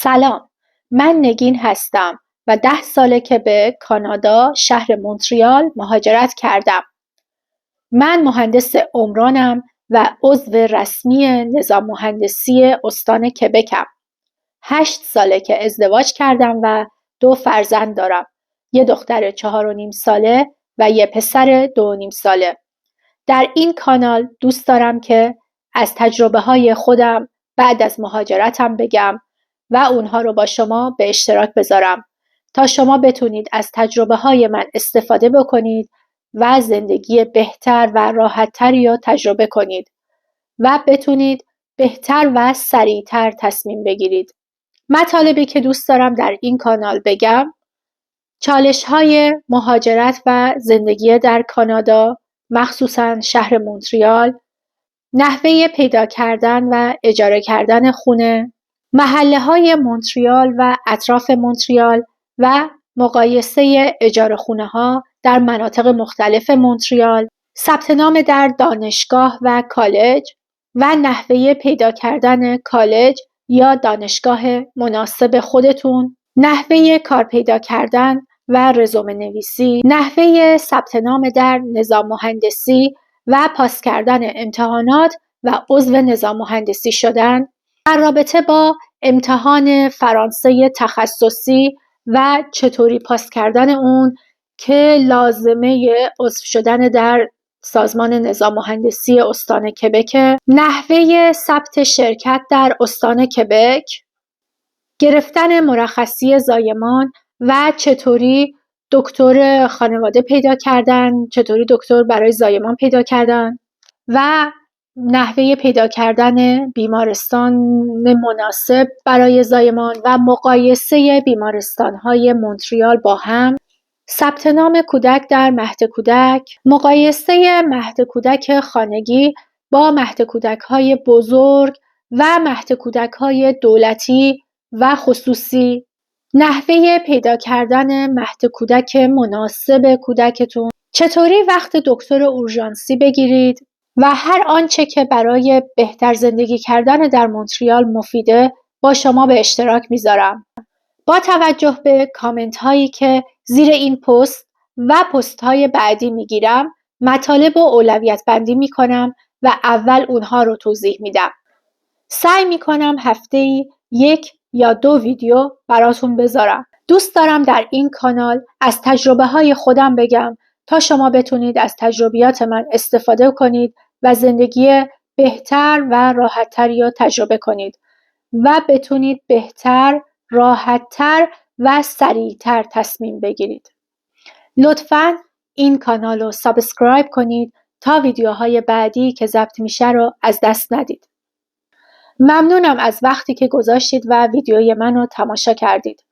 سلام، من نگین هستم و 10 ساله که به کانادا شهر مونتریال مهاجرت کردم. من مهندس عمرانم و عضو رسمی نظام مهندسی استان کبکم. 8 ساله که ازدواج کردم و 2 فرزند دارم. یه دختر 4.5 ساله و یه پسر 2.5 ساله. در این کانال دوست دارم که از تجربه‌های خودم بعد از مهاجرتم بگم و اونها رو با شما به اشتراک بذارم تا شما بتونید از تجربه‌های من استفاده بکنید و زندگی بهتر و راحت‌تری رو تجربه کنید و بتونید بهتر و سریعتر تصمیم بگیرید. مطالبی که دوست دارم در این کانال بگم: چالش‌های مهاجرت و زندگی در کانادا، مخصوصاً شهر مونتریال، نحوه پیدا کردن و اجاره کردن خونه، محله‌های مونتریال و اطراف مونتریال و مقایسه اجاره خونه‌ها در مناطق مختلف مونتریال، ثبت نام در دانشگاه و کالج و نحوه پیدا کردن کالج یا دانشگاه مناسب خودتون، نحوه کار پیدا کردن و رزومه نویسی، نحوه ثبت نام در نظام مهندسی و پاس کردن امتحانات و عضو نظام مهندسی شدن، در رابطه با امتحان فرانسه تخصصی و چطوری پاس کردن اون که لازمه عضو شدن در سازمان نظام مهندسی استان کبک، نحوه ثبت شرکت در استان کبک، گرفتن مرخصی زایمان و چطوری دکتر خانواده پیدا کردن، چطوری دکتر برای زایمان پیدا کردن و نحوه پیدا کردن بیمارستان مناسب برای زایمان و مقایسه بیمارستان‌های مونتریال با هم، ثبت نام کودک در مهد کودک، مقایسه مهد کودک خانگی با مهد کودک‌های بزرگ و مهد کودک‌های دولتی و خصوصی، نحوه پیدا کردن مهد کودک مناسب کودکتون، چطوری وقت دکتر اورژانسی بگیرید و هر آنچه که برای بهتر زندگی کردن در مونتریال مفیده با شما به اشتراک میذارم. با توجه به کامنت هایی که زیر این پست و پست های بعدی میگیرم، مطالب رو اولویت بندی میکنم و اول اونها رو توضیح میدم. سعی میکنم هفته‌ای 1 یا 2 ویدیو براتون بذارم. دوست دارم در این کانال از تجربه های خودم بگم تا شما بتونید از تجربیات من استفاده کنید و زندگی بهتر و راحت‌تری رو تجربه کنید و بتونید بهتر، راحت‌تر و سریعتر تصمیم بگیرید. لطفاً این کانال رو سابسکرایب کنید تا ویدیوهای بعدی که ضبط میشه رو از دست ندید. ممنونم از وقتی که گذاشتید و ویدیوی من رو تماشا کردید.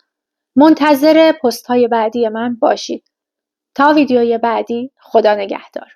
منتظر پست های بعدی من باشید. تا ویدیوی بعدی، خدا نگهدار.